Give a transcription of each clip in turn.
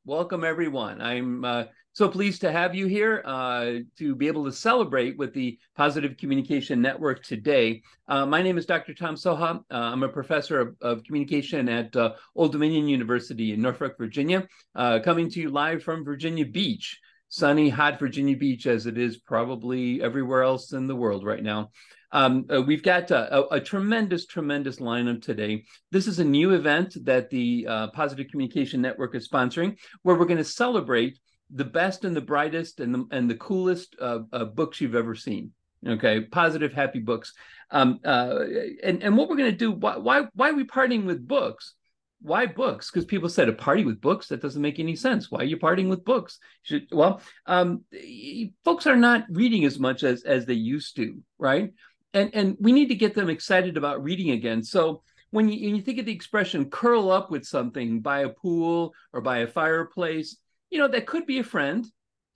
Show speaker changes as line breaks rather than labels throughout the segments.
Welcome, everyone. I'm so pleased to have you here to be able to celebrate with the Positive Communication Network today. My name is Dr. Tom Soha. I'm a professor of communication at Old Dominion University in Norfolk, Virginia, coming to you live from Virginia Beach, sunny, hot Virginia Beach, as it is probably everywhere else in the world right now. We've got a tremendous lineup today. This is a new event that the Positive Communication Network is sponsoring, where we're going to celebrate the best and the brightest and the coolest books you've ever seen. Okay, positive, happy books. And what we're going to do? Why are we partying with books? Why books? Because people said a party with books, that doesn't make any sense. Why are you partying with books? Folks are not reading as much as they used to, right? And we need to get them excited about reading again. So when you think of the expression curl up with something by a pool or by a fireplace, that could be a friend.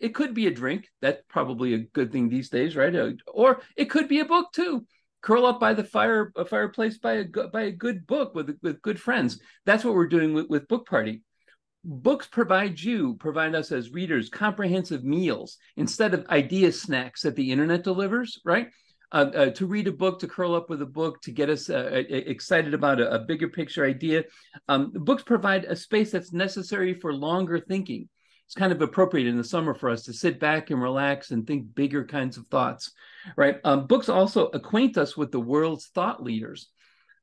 It could be a drink. That's probably a good thing these days, right? Or it could be a book too. Curl up by the fireplace by a good book with good friends. That's what we're doing with Book Party. Books provide us as readers comprehensive meals instead of idea snacks that the internet delivers, right? To read a book, to curl up with a book, to get us excited about a bigger picture idea. Books provide a space that's necessary for longer thinking. It's kind of appropriate in the summer for us to sit back and relax and think bigger kinds of thoughts, right? Books also acquaint us with the world's thought leaders.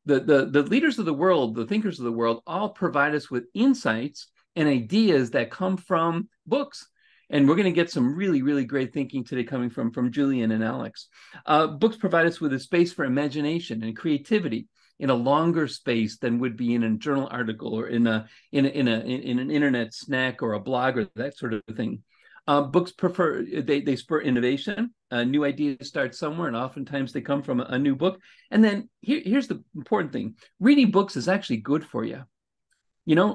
The leaders of the world, the thinkers of the world, all provide us with insights and ideas that come from books. And we're going to get some really great thinking today coming from Julien and Alex. Books provide us with a space for imagination and creativity in a longer space than would be in a journal article or in an internet snack or a blog or that sort of thing. Books they spur innovation. New ideas start somewhere, and oftentimes they come from a new book. And then here's the important thing: reading books is actually good for you.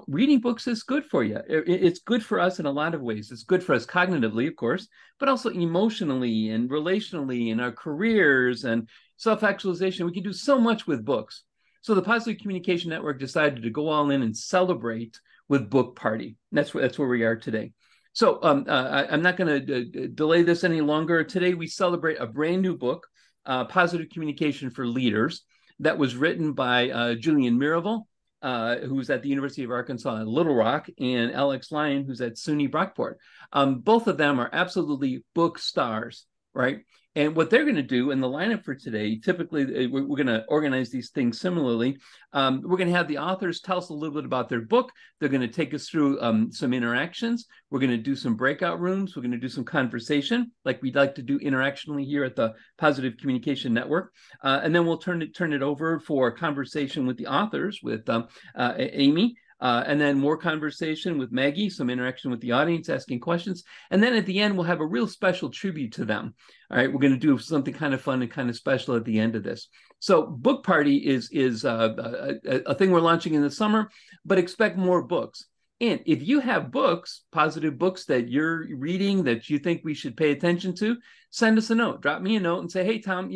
Reading books is good for you. It's good for us in a lot of ways. It's good for us cognitively, of course, but also emotionally and relationally in our careers and self-actualization. We can do so much with books. So the Positive Communication Network decided to go all in and celebrate with Book Party. That's where we are today. So I'm not going to delay this any longer. Today we celebrate a brand new book, Positive Communication for Leaders, that was written by Julien Mirivel, who's at the University of Arkansas in Little Rock, and Alex Lyon, who's at SUNY Brockport. Both of them are absolutely book stars, right? And what they're going to do in the lineup for today, typically we're going to organize these things similarly. We're going to have the authors tell us a little bit about their book. They're going to take us through some interactions. We're going to do some breakout rooms. We're going to do some conversation, like we'd like to do interactionally here at the Positive Communication Network. And then we'll turn it over for conversation with the authors, with Amy. And then more conversation with Maggie, some interaction with the audience, asking questions. And then at the end, we'll have a real special tribute to them. All right, we're going to do something kind of fun and kind of special at the end of this. So Book Party is a thing we're launching in the summer, but expect more books. And if you have books, positive books that you're reading that you think we should pay attention to, send us a note. Drop me a note and say, hey, Tom,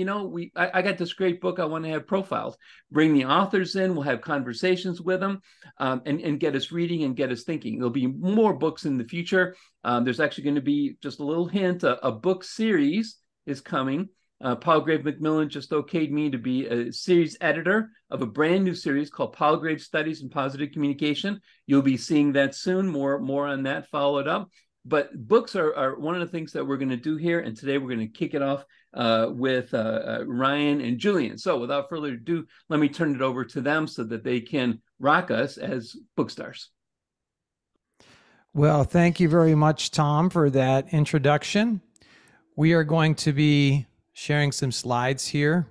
I got this great book I want to have profiled. Bring the authors in. We'll have conversations with them and get us reading and get us thinking. There'll be more books in the future. There's actually going to be, just a little hint, a book series is coming. Palgrave Macmillan just okayed me to be a series editor of a brand new series called Palgrave Studies in Positive Communication. You'll be seeing that soon. More on that followed up. But books are one of the things that we're going to do here. And today we're going to kick it off with Ryan and Julien. So without further ado, let me turn it over to them so that they can rock us as book stars.
Well, thank you very much, Tom, for that introduction. We are going to be sharing some slides here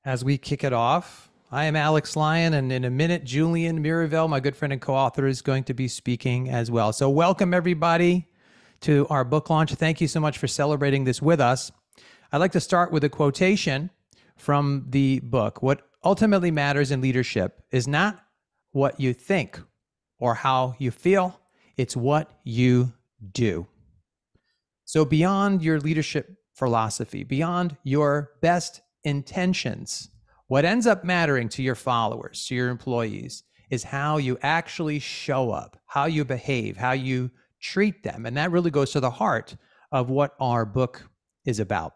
as we kick it off. I am Alex Lyon, and in a minute, Julien Mirivel, my good friend and co-author, is going to be speaking as well. So welcome, everybody, to our book launch. Thank you so much for celebrating this with us. I'd like to start with a quotation from the book. What ultimately matters in leadership is not what you think or how you feel, it's what you do. So beyond your leadership philosophy, beyond your best intentions, what ends up mattering to your followers, to your employees, is how you actually show up, how you behave, how you treat them. And that really goes to the heart of what our book is about.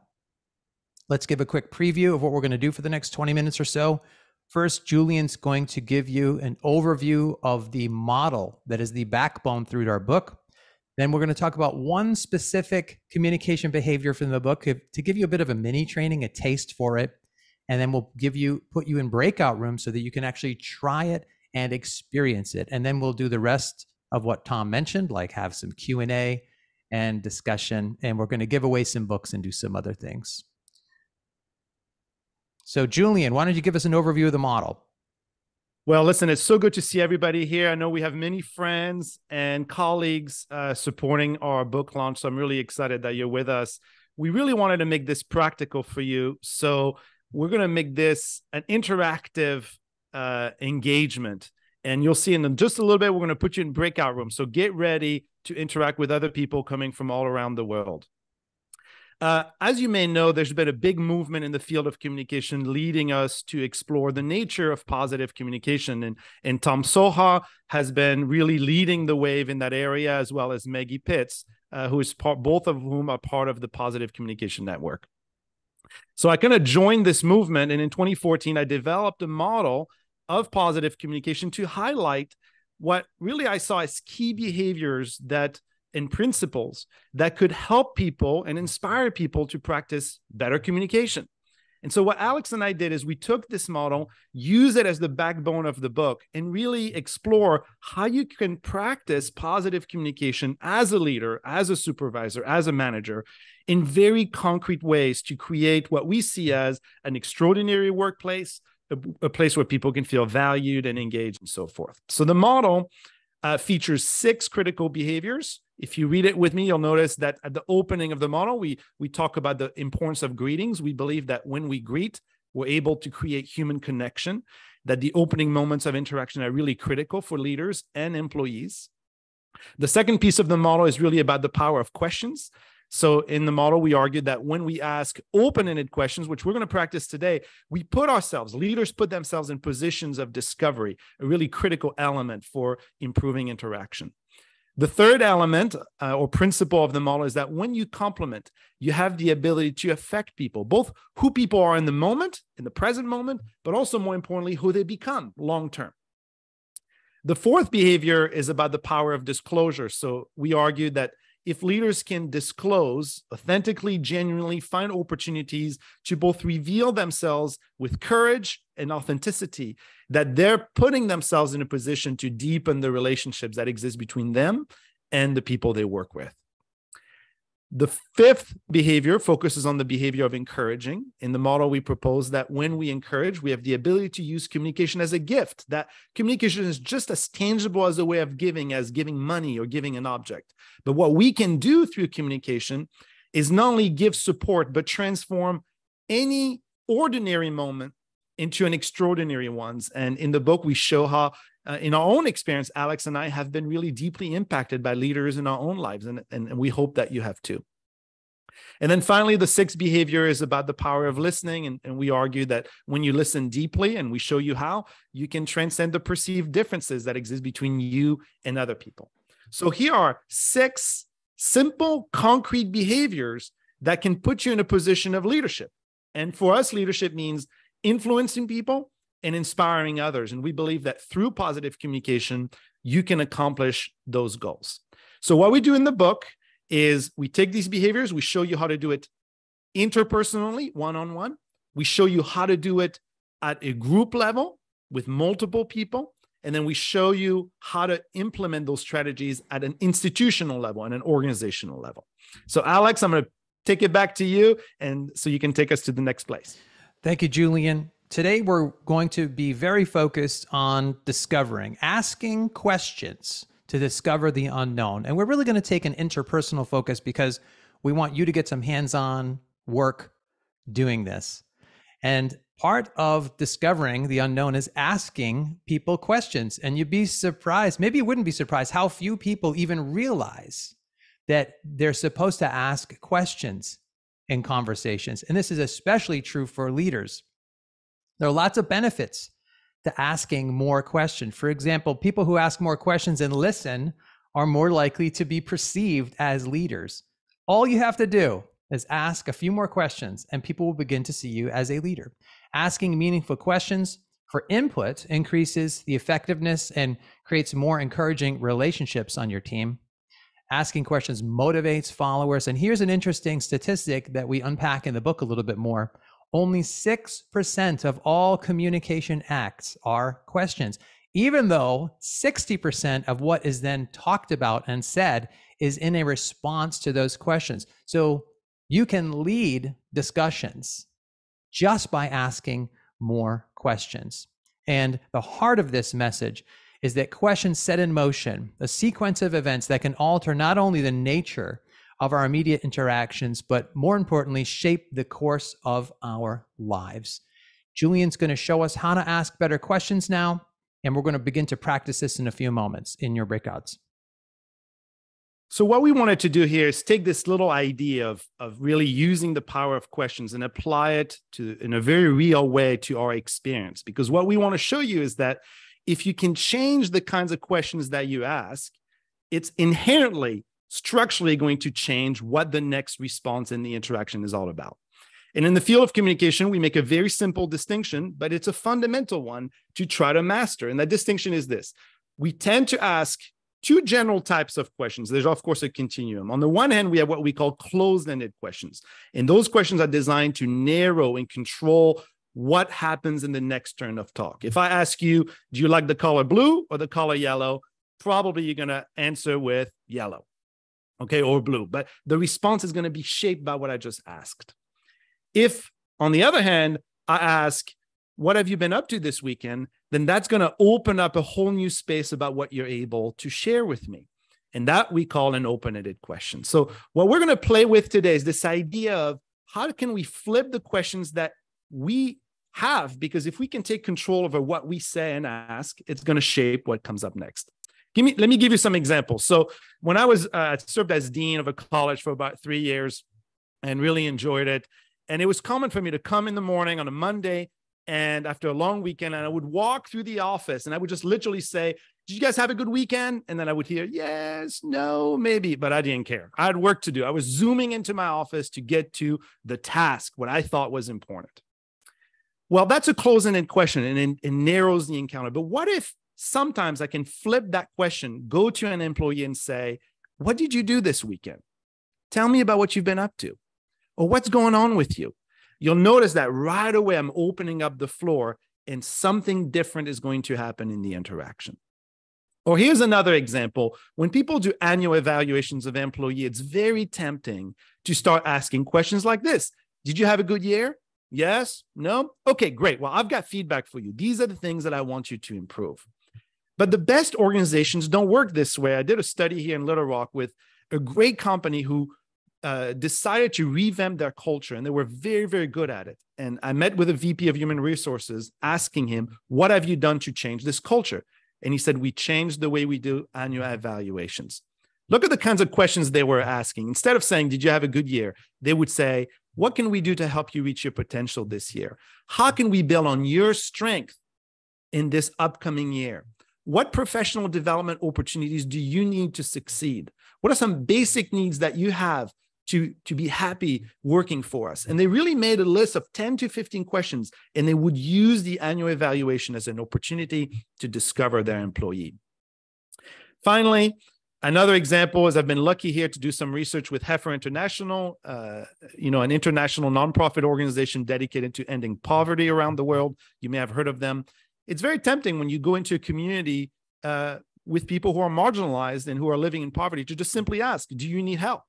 Let's give a quick preview of what we're going to do for the next 20 minutes or so. First, Julian's going to give you an overview of the model that is the backbone through our book. Then we're going to talk about one specific communication behavior from the book to give you a bit of a mini training, a taste for it. And then we'll put you in breakout rooms so that you can actually try it and experience it. And then we'll do the rest of what Tom mentioned, like have some Q&A and discussion. And we're going to give away some books and do some other things. So Julian, why don't you give us an overview of the model?
Well, listen, it's so good to see everybody here. I know we have many friends and colleagues supporting our book launch, so I'm really excited that you're with us. We really wanted to make this practical for you, so we're going to make this an interactive engagement, and you'll see in just a little bit, we're going to put you in breakout rooms, so get ready to interact with other people coming from all around the world. As you may know, there's been a big movement in the field of communication leading us to explore the nature of positive communication. And Tom Soha has been really leading the wave in that area, as well as Maggie Pitts, both of whom are part of the Positive Communication Network. So I kind of joined this movement, and in 2014, I developed a model of positive communication to highlight what really I saw as key behaviors and principles that could help people and inspire people to practice better communication. And so what Alex and I did is we took this model, use it as the backbone of the book, and really explore how you can practice positive communication as a leader, as a supervisor, as a manager, in very concrete ways to create what we see as an extraordinary workplace, a place where people can feel valued and engaged and so forth. So the model features 6 critical behaviors. If you read it with me, you'll notice that at the opening of the model, we talk about the importance of greetings. We believe that when we greet, we're able to create human connection, that the opening moments of interaction are really critical for leaders and employees. The second piece of the model is really about the power of questions. So in the model, we argued that when we ask open-ended questions, which we're going to practice today, leaders put themselves in positions of discovery, a really critical element for improving interaction. The third element or principle of the model is that when you compliment, you have the ability to affect people, both who people are in the moment, in the present moment, but also more importantly, who they become long-term. The fourth behavior is about the power of disclosure. So we argued that if leaders can disclose, authentically, genuinely find opportunities to both reveal themselves with courage and authenticity, that they're putting themselves in a position to deepen the relationships that exist between them and the people they work with. The fifth behavior focuses on the behavior of encouraging. In the model, we propose that when we encourage, we have the ability to use communication as a gift, that communication is just as tangible as a way of giving as giving money or giving an object. But what we can do through communication is not only give support, but transform any ordinary moment into an extraordinary one. And in the book, we show how in our own experience, Alex and I have been really deeply impacted by leaders in our own lives, and we hope that you have too. And then finally, the sixth behavior is about the power of listening, and we argue that when you listen deeply, and we show you how, you can transcend the perceived differences that exist between you and other people. So here are 6 simple, concrete behaviors that can put you in a position of leadership. And for us, leadership means influencing people and inspiring others. And we believe that through positive communication, you can accomplish those goals. So what we do in the book is we take these behaviors, we show you how to do it interpersonally, one-on-one. We show you how to do it at a group level with multiple people. And then we show you how to implement those strategies at an institutional level and an organizational level. So Alex, I'm going to take it back to you, and so you can take us to the next place.
Thank you, Julien. Today, we're going to be very focused on asking questions to discover the unknown. And we're really going to take an interpersonal focus because we want you to get some hands-on work doing this. And part of discovering the unknown is asking people questions. And you'd be surprised, maybe you wouldn't be surprised, how few people even realize that they're supposed to ask questions in conversations. And this is especially true for leaders. There are lots of benefits to asking more questions. For example, people who ask more questions and listen are more likely to be perceived as leaders. All you have to do is ask a few more questions and people will begin to see you as a leader. Asking meaningful questions for input increases the effectiveness and creates more encouraging relationships on your team. Asking questions motivates followers. And here's an interesting statistic that we unpack in the book a little bit more. Only 6% of all communication acts are questions, even though 60% of what is then talked about and said is in a response to those questions. So you can lead discussions just by asking more questions. And the heart of this message is that questions set in motion a sequence of events that can alter not only the nature of our immediate interactions, but more importantly, shape the course of our lives. Julian's going to show us how to ask better questions now, and we're going to begin to practice this in a few moments in your breakouts.
So what we wanted to do here is take this little idea of really using the power of questions and apply it in a very real way to our experience. Because what we want to show you is that if you can change the kinds of questions that you ask, it's inherently, structurally going to change what the next response in the interaction is all about. And in the field of communication, we make a very simple distinction, but it's a fundamental one to try to master. And that distinction is this. We tend to ask two general types of questions. There's, of course, a continuum. On the one hand, we have what we call closed-ended questions. And those questions are designed to narrow and control what happens in the next turn of talk. If I ask you, do you like the color blue or the color yellow? Probably you're going to answer with yellow, okay, or blue. But the response is going to be shaped by what I just asked. If, on the other hand, I ask, what have you been up to this weekend? Then that's going to open up a whole new space about what you're able to share with me. And that we call an open-ended question. So what we're going to play with today is this idea of how can we flip the questions that we have? Because if we can take control over what we say and ask, it's going to shape what comes up next. Let me give you some examples. So when I was served as dean of a college for about 3 years and really enjoyed it. And it was common for me to come in the morning on a Monday and after a long weekend, and I would walk through the office and I would just literally say, did you guys have a good weekend? And then I would hear, yes, no, maybe, but I didn't care. I had work to do. I was zooming into my office to get to the task, what I thought was important. Well, that's a closed-ended question and it narrows the encounter. But what if sometimes I can flip that question, go to an employee and say, what did you do this weekend? Tell me about what you've been up to or what's going on with you. You'll notice that right away I'm opening up the floor and something different is going to happen in the interaction. Or here's another example. When people do annual evaluations of employee, it's very tempting to start asking questions like this. Did you have a good year? Yes? No? Okay, great. Well, I've got feedback for you. These are the things that I want you to improve. But the best organizations don't work this way. I did a study here in Little Rock with a great company who decided to revamp their culture, and they were very, very good at it. And I met with a VP of Human Resources asking him, what have you done to change this culture? And he said, we changed the way we do annual evaluations. Look at the kinds of questions they were asking. Instead of saying, did you have a good year? They would say, what can we do to help you reach your potential this year? How can we build on your strength in this upcoming year? What professional development opportunities do you need to succeed? What are some basic needs that you have to be happy working for us? And they really made a list of 10 to 15 questions, and they would use the annual evaluation as an opportunity to discover their employee. Finally, another example is I've been lucky here to do some research with Heifer International, an international nonprofit organization dedicated to ending poverty around the world. You may have heard of them. It's very tempting when you go into a community with people who are marginalized and who are living in poverty to just simply ask, do you need help?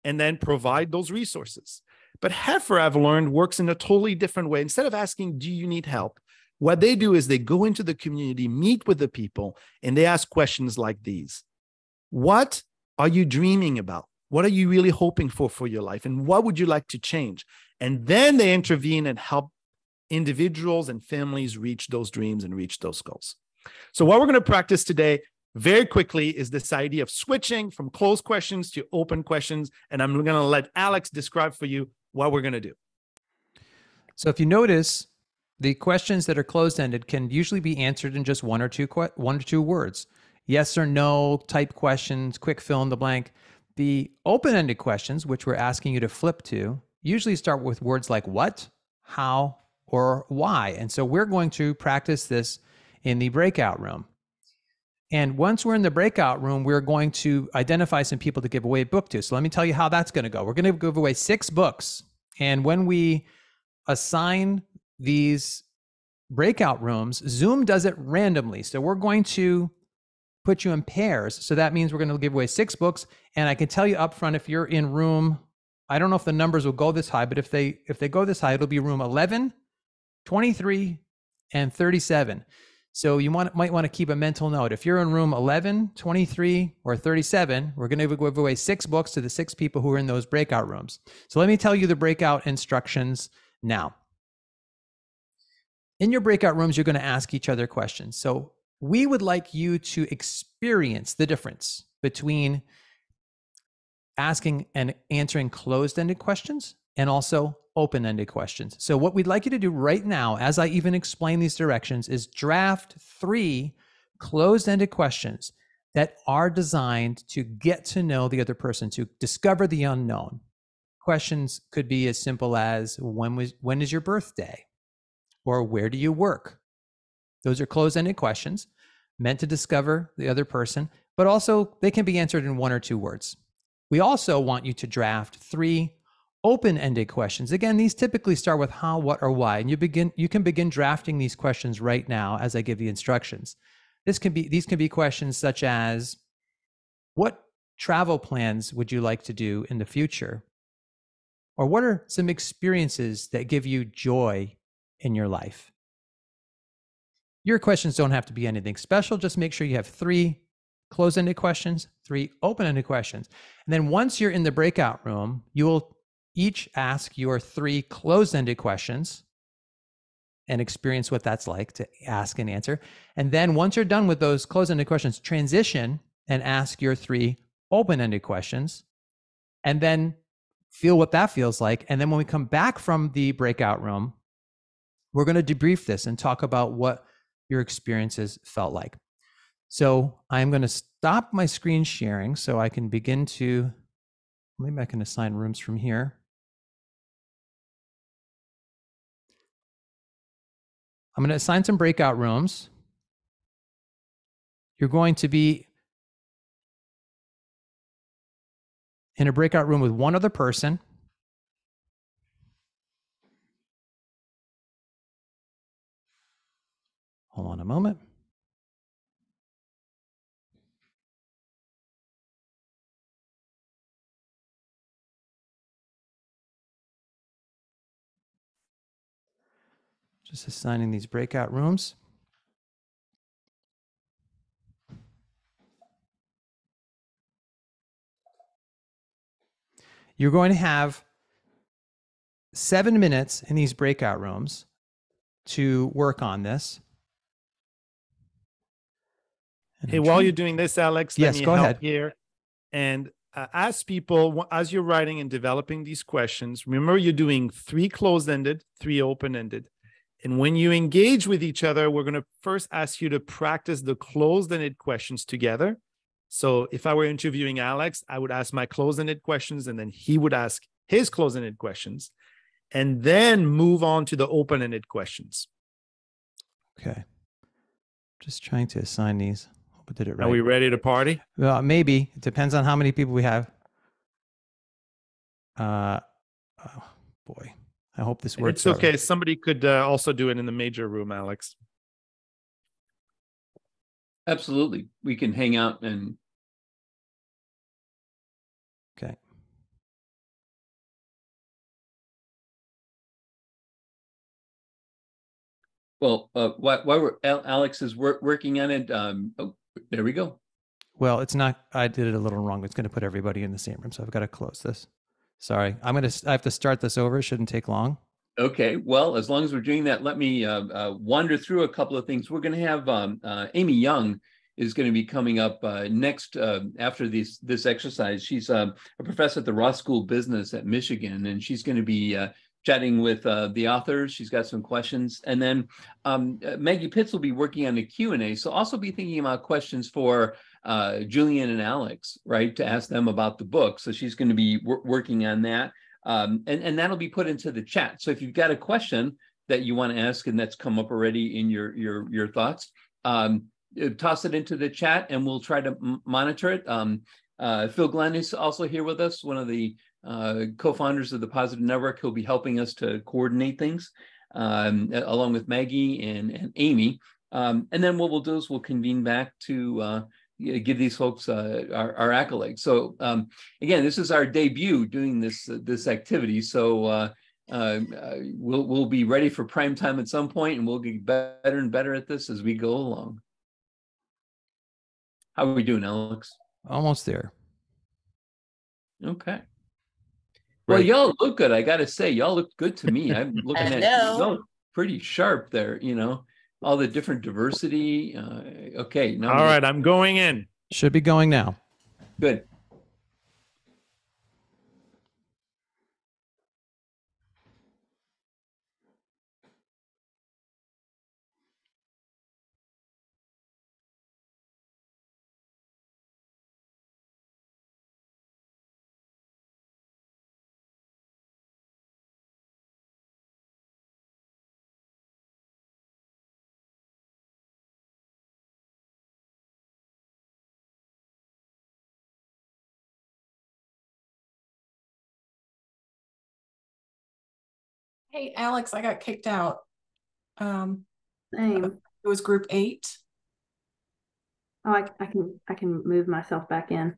And then provide those resources. But Heifer, I've learned, works in a totally different way. Instead of asking, do you need help? What they do is they go into the community, meet with the people, and they ask questions like these. What are you dreaming about? What are you really hoping for your life? And what would you like to change? And then they intervene and help individuals and families reach those dreams and reach those goals. So what we're going to practice today very quickly is this idea of switching from closed questions to open questions. And I'm going to let Alex describe for you what we're going to do.
So if you notice, The questions that are closed-ended can usually be answered in just one or two words. Yes or no type questions, quick fill in the blank. The open-ended questions, which we're asking you to flip to, usually start with words like what, how, or why. And so we're going to practice this in the breakout room. And once we're in the breakout room, we're going to identify some people to give away a book to. So let me tell you how that's going to go. We're going to give away 6 books. And when we assign these breakout rooms, Zoom does it randomly. So we're going to put you in pairs. So that means we're going to give away 6 books. And I can tell you up front, if you're in room, I don't know if the numbers will go this high, but if they go this high, it'll be room 11, 23, and 37. So you might want to keep a mental note. If you're in room 11, 23, or 37, we're going to give away 6 books to the 6 people who are in those breakout rooms. So let me tell you the breakout instructions now. In your breakout rooms, you're going to ask each other questions. So we would like you to experience the difference between asking and answering closed-ended questions and also open-ended questions. So what we'd like you to do right now, as I even explain these directions, is draft 3 closed-ended questions that are designed to get to know the other person, to discover the unknown. Questions could be as simple as, when is your birthday? Or where do you work? Those are closed-ended questions meant to discover the other person, but also they can be answered in 1 or 2 words. We also want you to draft 3 open-ended questions. Again, these typically start with how, what, or why, and you can begin drafting these questions right now as I give the instructions. These can be questions such as, what travel plans would you like to do in the future? Or what are some experiences that give you joy in your life? Your questions don't have to be anything special. Just make sure you have 3 closed-ended questions, 3 open-ended questions. And then once you're in the breakout room, you will each ask your 3 closed-ended questions and experience what that's like to ask and answer. And then once you're done with those closed-ended questions, transition and ask your 3 open-ended questions, and then feel what that feels like. And then when we come back from the breakout room, we're going to debrief this and talk about what your experiences felt like. So I'm going to stop my screen sharing so I can begin to, maybe I can assign rooms from here. I'm going to assign some breakout rooms. You're going to be in a breakout room with 1 other person. Hold on a moment. Just assigning these breakout rooms. You're going to have 7 minutes in these breakout rooms to work on this.
Hey, while you're doing this, Alex,
yes,
let me
go
help
ahead
here. And ask people, as you're writing and developing these questions, remember you're doing 3 closed-ended, 3 open-ended. And when you engage with each other, we're going to first ask you to practice the closed-ended questions together. So if I were interviewing Alex, I would ask my closed-ended questions, and then he would ask his closed-ended questions, and then move on to the open-ended questions.
Okay. Just trying to assign these. Hope I did it right.
Are we ready to party?
Well, maybe. It depends on how many people we have. Oh, boy. I hope this works.
It's okay. Somebody could also do it in the major room, Alex.
Absolutely. We can hang out and...
Okay.
Well, while Alex is working on it, oh, there we go.
Well, it's not, I did it a little wrong. It's going to put everybody in the same room. So I've got to close this. Sorry. I have to start this over. It shouldn't take long. Okay.
Well, as long as we're doing that, let me wander through a couple of things. We're going to have Amy Young is going to be coming up next after this exercise. She's a professor at the Ross School of Business at Michigan, and she's going to be chatting with the authors. She's got some questions. And then Maggie Pitts will be working on the Q&A. So also be thinking about questions for Julien and Alex, right, to ask them about the book. So she's going to be working on that. And that'll be put into the chat. So if you've got a question that you want to ask and that's come up already in your thoughts, toss it into the chat and we'll try to monitor it. Phil Glenn is also here with us, one of the co-founders of the Positive Network. He'll be helping us to coordinate things along with Maggie and Amy. And then what we'll do is we'll convene back to give these folks our accolades. So again, this is our debut doing this activity. So we'll be ready for prime time at some point, and we'll get better and better at this as we go along. How are we doing, Alex?
Almost there.
Okay. Well, y'all look good. I got to say, y'all look good to me. I'm looking at y'all pretty sharp there, all the different diversity. Okay.
All right. I'm going in.
Should be going now.
Good.
Hey, Alex, I got kicked out.
Same.
It was group 8.
Oh, I can move myself back in.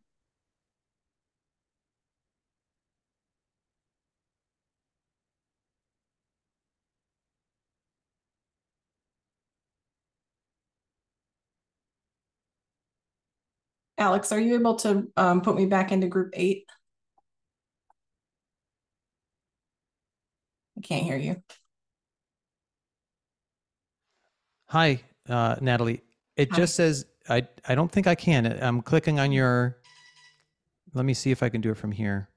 Alex, are you able to put me back into group 8? I can't hear you.
Hi, Natalie. It just says, I don't think I can. I'm clicking on your, let me see if I can do it from here.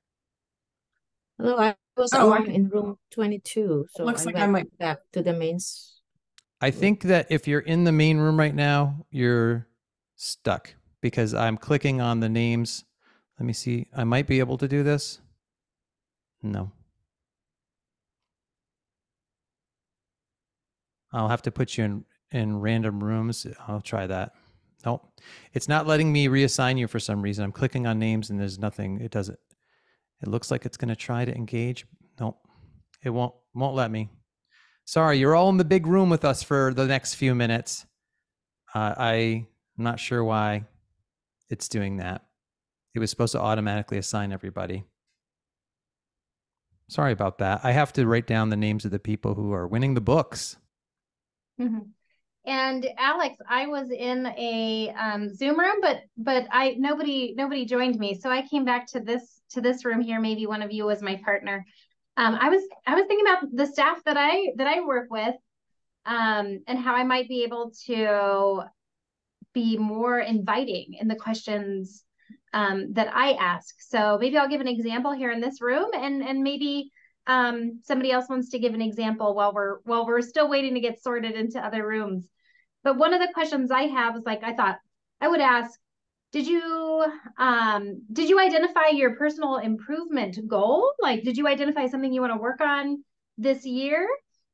Hello, I was in room 22, so
looks
I
like
went
I might
back to the mains.
I think that if you're in the main room right now, you're stuck because I'm clicking on the names. Let me see. I might be able to do this. No. I'll have to put you in random rooms. I'll try that. Nope. It's not letting me reassign you for some reason. I'm clicking on names and there's nothing. It doesn't. It looks like it's going to try to engage. Nope. It won't let me. Sorry, you're all in the big room with us for the next few minutes. I'm not sure why it's doing that. It was supposed to automatically assign everybody. Sorry about that. I have to write down the names of the people who are winning the books.
Mm-hmm. And Alex, I was in a Zoom room, but nobody joined me, so I came back to this room here. Maybe one of you was my partner. I was thinking about the staff that I work with, and how I might be able to be more inviting in the questions that I ask. So maybe I'll give an example here in this room, and maybe somebody else wants to give an example while we're still waiting to get sorted into other rooms. But one of the questions I have is, like, I thought I would ask, did you identify your personal improvement goal? Like, did you identify something you want to work on this year?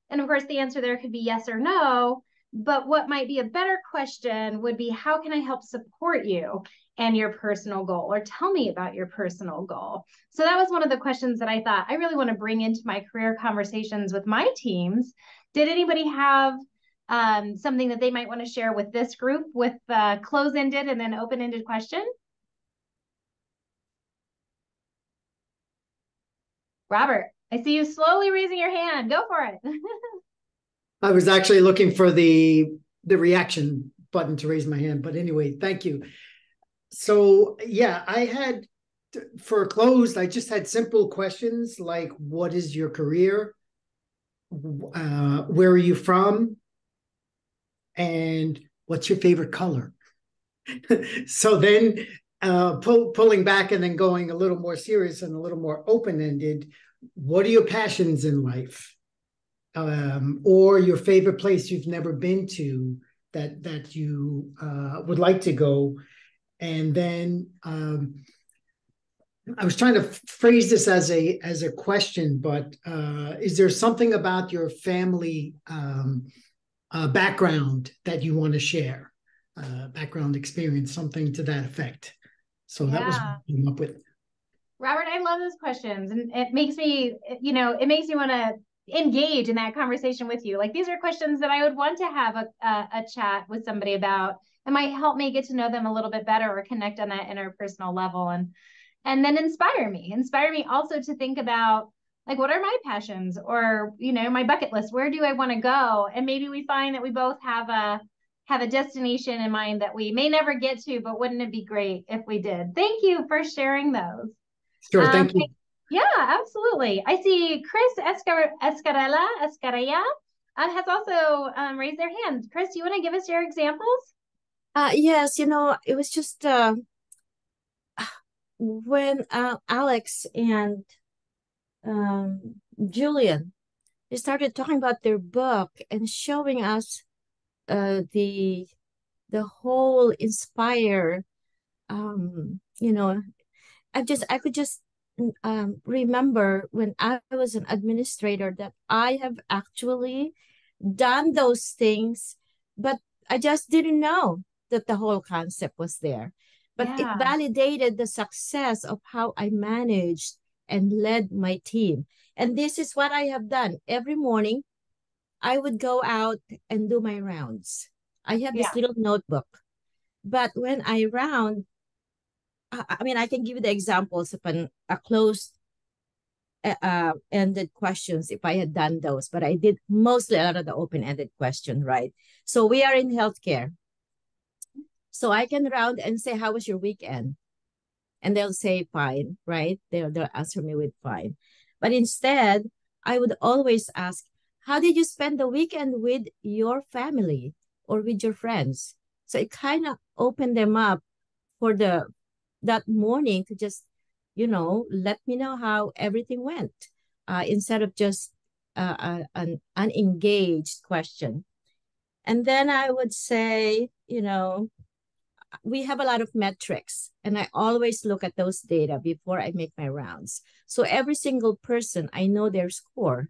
And of course, the answer there could be yes or no. But what might be a better question would be, how can I help support you and your personal goal? Or tell me about your personal goal. So that was one of the questions that I thought I really want to bring into my career conversations with my teams. Did anybody have something that they might want to share with this group with close-ended and then open-ended question? Robert, I see you slowly raising your hand. Go for it.
I was actually looking for the reaction button to raise my hand, but anyway, thank you. So yeah, I had, for closed, I just had simple questions like, what is your career? Where are you from? And what's your favorite color? So then pulling back and then going a little more serious and a little more open-ended, what are your passions in life? Or your favorite place you've never been to that you would like to go. And then I was trying to phrase this as a question, but is there something about your family background that you want to share? Background experience, something to that effect. So that was what I came up with.
Robert, I love those questions, and it makes me, it makes me want to engage in that conversation with you. Like, these are questions that I would want to have a chat with somebody about. It might help me get to know them a little bit better, or connect on that interpersonal level, and then inspire me also to think about, like, what are my passions, or, my bucket list? Where do I want to go? And maybe we find that we both have a destination in mind that we may never get to, but wouldn't it be great if we did? Thank you for sharing those.
Sure, thank you.
Yeah, absolutely. I see Chris Escarella has also raised their hand. Chris, do you want to give us your examples?
Yes, it was just when Alex and Julien, they started talking about their book and showing us the whole inspire, I could just remember when I was an administrator that I have actually done those things, but I just didn't know that the whole concept was there. But it validated the success of how I managed and led my team. And this is what I have done. Every morning, I would go out and do my rounds. I have this little notebook. But when I round, I can give you the examples of a closed ended questions if I had done those, but I did mostly a lot of the open-ended question, right? So we are in healthcare. So I can round and say, how was your weekend? And they'll say, fine, right? They'll answer me with fine. But instead, I would always ask, how did you spend the weekend with your family or with your friends? So it kind of opened them up for that morning to just, let me know how everything went, instead of just an unengaged question. And then I would say, we have a lot of metrics, and I always look at those data before I make my rounds. So every single person, I know their score.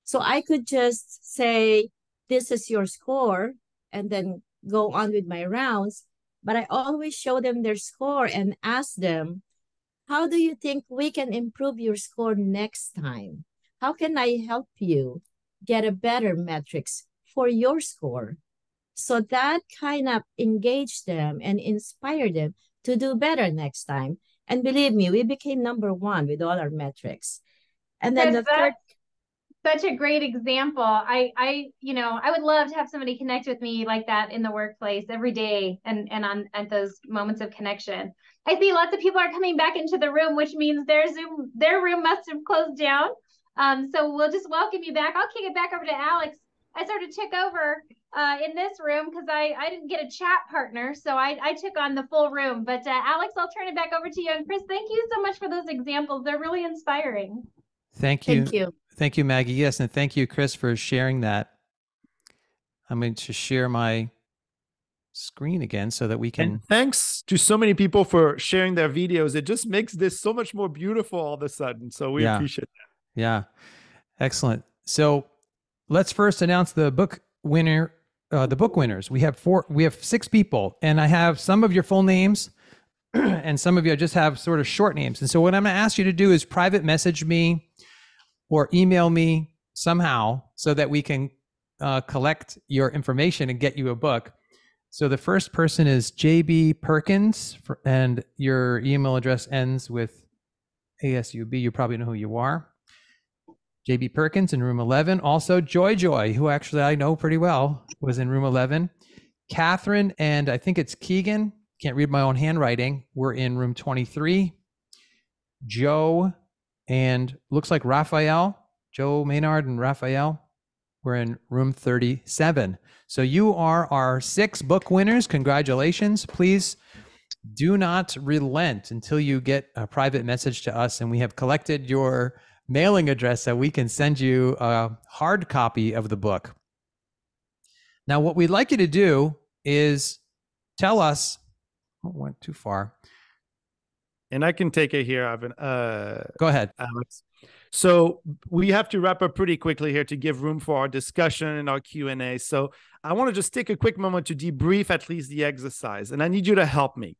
So I could just say, this is your score, and then go on with my rounds. But I always show them their score and ask them, how do you think we can improve your score next time? How can I help you get a better metrics for your score? So that kind of engaged them and inspired them to do better next time. And believe me, we became number one with all our metrics. And then
such a great example. I would love to have somebody connect with me like that in the workplace every day, and at those moments of connection. I see lots of people are coming back into the room, which means their room must have closed down. So we'll just welcome you back. I'll kick it back over to Alex. I sort of took over in this room because I didn't get a chat partner, so I took on the full room. But Alex, I'll turn it back over to you. And Chris, thank you so much for those examples. They're really inspiring.
Thank you.
Thank you.
Thank you, Maggie. Yes, and thank you, Chris, for sharing that. I'm going to share my screen again so that we can...
And thanks to so many people for sharing their videos. It just makes this so much more beautiful all of a sudden. So we appreciate that.
Yeah. Excellent. So let's first announce the book winner, the book winners. We have 6 people, and I have some of your full names and some of you I just have sort of short names. And so what I'm going to ask you to do is private message me or email me somehow so that we can collect your information and get you a book. So the first person is JB Perkins, and your email address ends with ASUB. You probably know who you are. JB Perkins in room 11. Also Joy, who actually I know pretty well, was in room 11. Catherine and I think it's Keegan, can't read my own handwriting, were in room 23. Joe and looks like Raphael, Joe Maynard and Raphael were in room 37. So you are our 6 book winners. Congratulations. Please do not relent until you get a private message to us and we have collected your mailing address so we can send you a hard copy of the book. Now, what we'd like you to do is tell us, went too far.
And I can take it here, Ivan.
Go ahead,
Alex. So we have to wrap up pretty quickly here to give room for our discussion and our Q&A. So I want to just take a quick moment to debrief at least the exercise, and I need you to help me.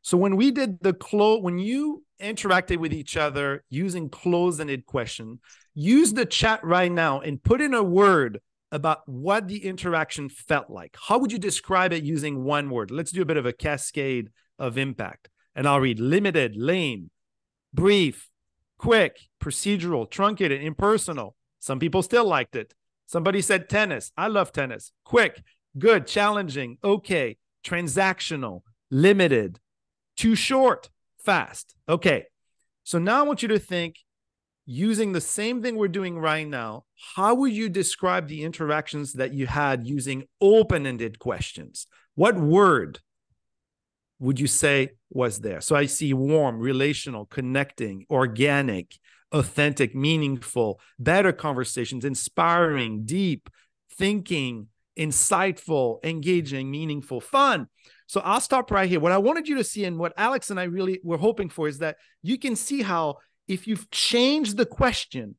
So when we did when you interacted with each other using closed-ended question, use the chat right now and put in a word about what the interaction felt like. How would you describe it using one word? Let's do a bit of a cascade of impact. And I'll read: limited, lame, brief, quick, procedural, truncated, impersonal. Some people still liked it. Somebody said tennis. I love tennis. Quick, good, challenging, okay, transactional, limited, too short, fast. Okay. So now I want you to think, using the same thing we're doing right now, how would you describe the interactions that you had using open-ended questions? What word would you say was there? So I see warm, relational, connecting, organic, authentic, meaningful, better conversations, inspiring, deep, thinking, insightful, engaging, meaningful, fun. So I'll stop right here. What I wanted you to see, and what Alex and I really were hoping for, is that you can see how if you've changed the question,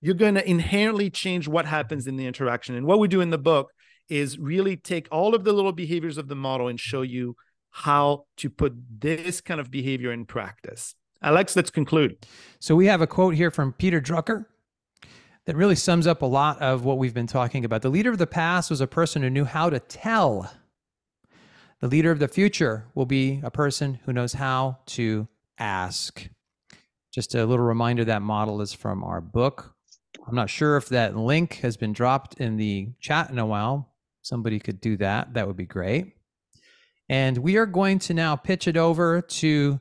you're going to inherently change what happens in the interaction. And what we do in the book is really take all of the little behaviors of the model and show you how to put this kind of behavior in practice. Alex, let's conclude.
So we have a quote here from Peter Drucker that really sums up a lot of what we've been talking about. The leader of the past was a person who knew how to tell. The leader of the future will be a person who knows how to ask. Just a little reminder, that model is from our book. I'm not sure if that link has been dropped in the chat in a while. Somebody could do that. That would be great. And we are going to now pitch it over to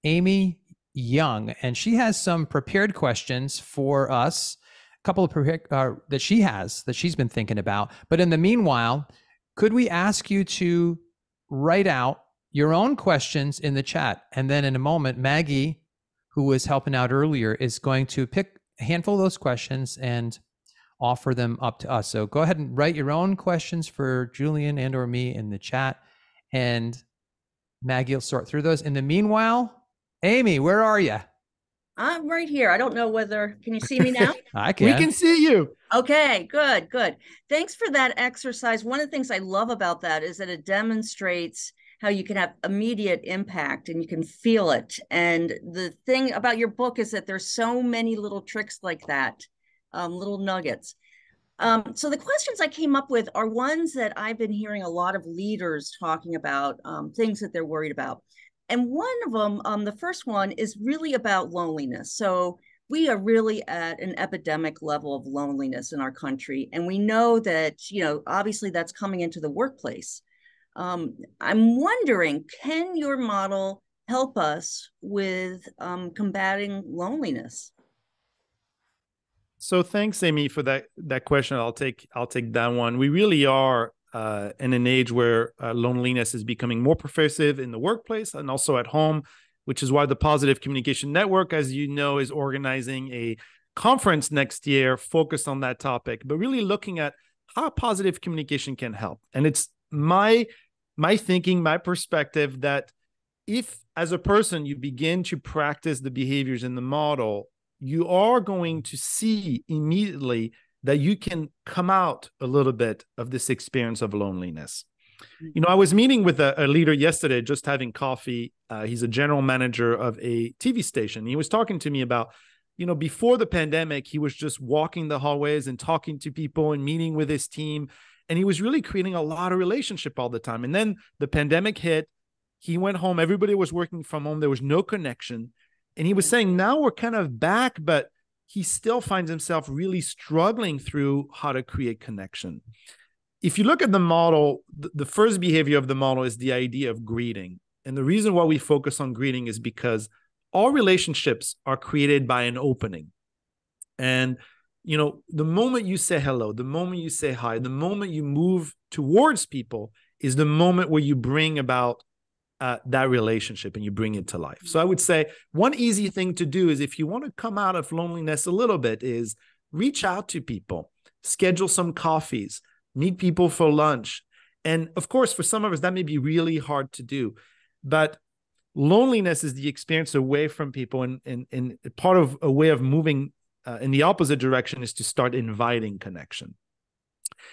Amy Young, and she has some prepared questions for us, a couple of that she's been thinking about. But in the meanwhile, could we ask you to write out your own questions in the chat? And then in a moment, Maggie, who was helping out earlier, is going to pick a handful of those questions and offer them up to us. So go ahead and write your own questions for Julien and or me in the chat, and Maggie will sort through those. In the meanwhile, Amy, where are you?
I'm right here. I don't know whether, can you see me now?
I can.
We can see you.
Okay, good, good. Thanks for that exercise. One of the things I love about that is that it demonstrates how you can have immediate impact and you can feel it. And the thing about your book is that there's so many little tricks like that, little nuggets. So the questions I came up with are ones that I've been hearing a lot of leaders talking about, things that they're worried about. And one of them, the first one, is really about loneliness. So we are really at an epidemic level of loneliness in our country. And we know that, obviously that's coming into the workplace. I'm wondering, can your model help us with combating loneliness?
So thanks, Amy, for that question. I'll take that one. We really are in an age where loneliness is becoming more pervasive in the workplace and also at home, which is why the Positive Communication Network, as you know, is organizing a conference next year focused on that topic, but really looking at how positive communication can help. And it's my thinking, my perspective, that if as a person you begin to practice the behaviors in the model, you are going to see immediately that you can come out a little bit of this experience of loneliness. I was meeting with a leader yesterday, just having coffee. He's a general manager of a TV station. He was talking to me about, before the pandemic, he was just walking the hallways and talking to people and meeting with his team. And he was really creating a lot of relationship all the time. And then the pandemic hit. He went home. Everybody was working from home. There was no connection. And he was saying, now we're kind of back, but he still finds himself really struggling through how to create connection. If you look at the model, the first behavior of the model is the idea of greeting. And the reason why we focus on greeting is because all relationships are created by an opening. And, the moment you say hello, the moment you say hi, the moment you move towards people is the moment where you bring about that relationship and you bring it to life. So I would say one easy thing to do is, if you want to come out of loneliness a little bit, is reach out to people, schedule some coffees, meet people for lunch. And of course, for some of us, that may be really hard to do, but loneliness is the experience away from people. And part of a way of moving in the opposite direction is to start inviting connection.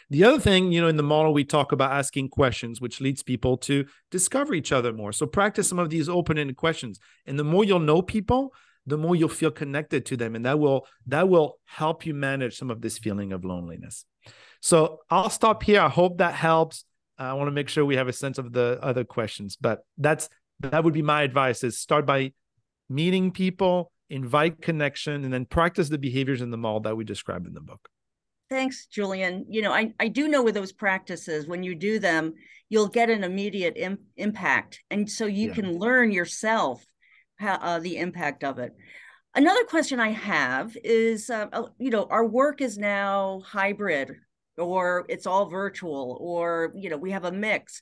The other thing, in the model, we talk about asking questions, which leads people to discover each other more. So practice some of these open-ended questions. And the more you'll know people, the more you'll feel connected to them. And that will help you manage some of this feeling of loneliness. So I'll stop here. I hope that helps. I want to make sure we have a sense of the other questions, but that would be my advice, is start by meeting people, invite connection, and then practice the behaviors in the model that we described in the book.
Thanks, Julien. I do know with those practices, when you do them, you'll get an immediate impact. And so you can learn yourself how, the impact of it. Another question I have is, our work is now hybrid, or it's all virtual, or, we have a mix.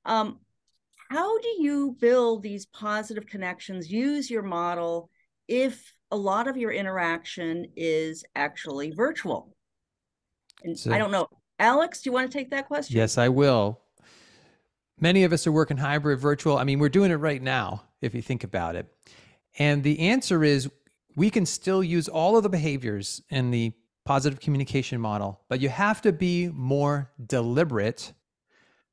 How do you build these positive connections, use your model, if a lot of your interaction is actually virtual? And I don't know. Alex, do you want to take that question?
Yes, I will. Many of us are working hybrid, virtual. I mean, we're doing it right now, if you think about it. And the answer is, we can still use all of the behaviors in the positive communication model, but you have to be more deliberate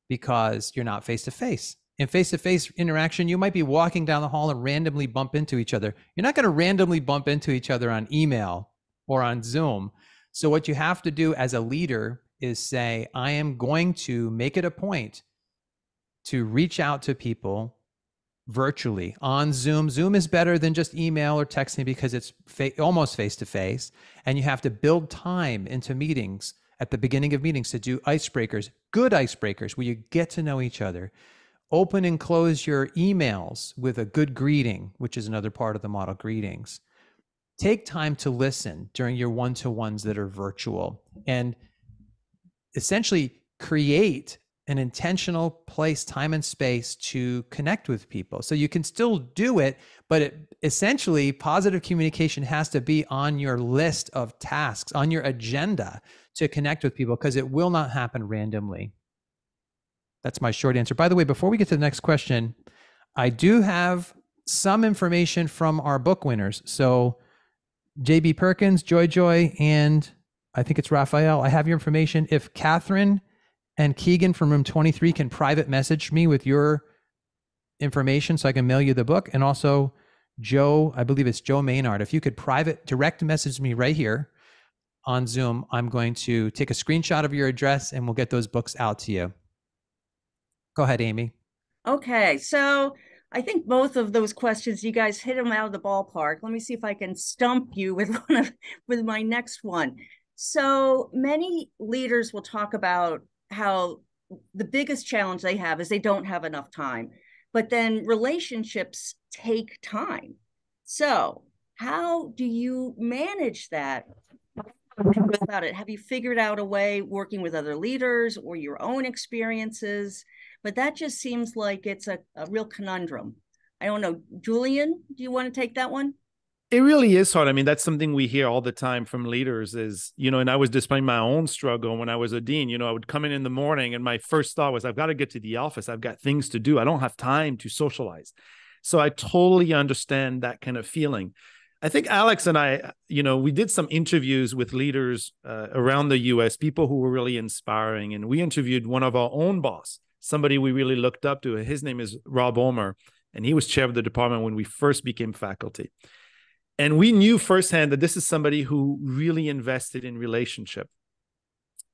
because you're not face-to-face. In face-to-face interaction, you might be walking down the hall and randomly bump into each other. You're not going to randomly bump into each other on email or on Zoom. So what you have to do as a leader is say, I am going to make it a point to reach out to people virtually on Zoom. Zoom is better than just email or texting because it's almost face-to-face. And you have to build time into meetings at the beginning of meetings to do icebreakers, good icebreakers where you get to know each other. Open and close your emails with a good greeting, which is another part of the model, greetings. Take time to listen during your one-to-ones that are virtual, and essentially create an intentional place, time, and space to connect with people. So you can still do it, but essentially positive communication has to be on your list of tasks, on your agenda to connect with people, because it will not happen randomly. That's my short answer. By the way, before we get to the next question, I do have some information from our book winners. So JB Perkins, Joy, and I think it's Raphael. I have your information. If Catherine and Keegan from room 23 can private message me with your information so I can mail you the book. And also Joe, I believe it's Joe Maynard. If you could direct message me right here on Zoom, I'm going to take a screenshot of your address and we'll get those books out to you. Go ahead, Amy.
Okay, so I think both of those questions, you guys hit them out of the ballpark. Let me see if I can stump you with with my next one. So many leaders will talk about how the biggest challenge they have is they don't have enough time, but then relationships take time. So how do you manage that? About it, have you figured out a way working with other leaders or your own experiences? But that just seems like it's a real conundrum. I don't know. Julien, do you want to take that one?
It really is hard. I mean, that's something we hear all the time from leaders is, and I was displaying my own struggle when I was a dean. I would come in the morning and my first thought was, I've got to get to the office. I've got things to do. I don't have time to socialize. So I totally understand that kind of feeling. I think Alex and I, we did some interviews with leaders around the US, people who were really inspiring. And we interviewed one of our own boss, somebody we really looked up to. His name is Rob Omer, and he was chair of the department when we first became faculty. And we knew firsthand that this is somebody who really invested in relationship.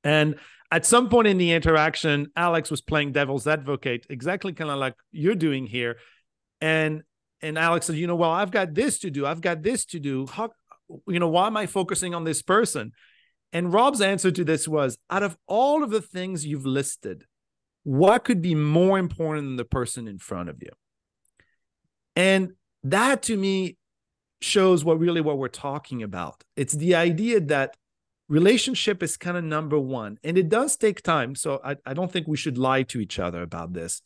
And at some point in the interaction, Alex was playing devil's advocate, exactly kind of like you're doing here. And Alex said, well, I've got this to do. I've got this to do. How, why am I focusing on this person? And Rob's answer to this was, out of all of the things you've listed, what could be more important than the person in front of you? And that to me shows what we're talking about. It's the idea that relationship is kind of number one, and it does take time. So I don't think we should lie to each other about this.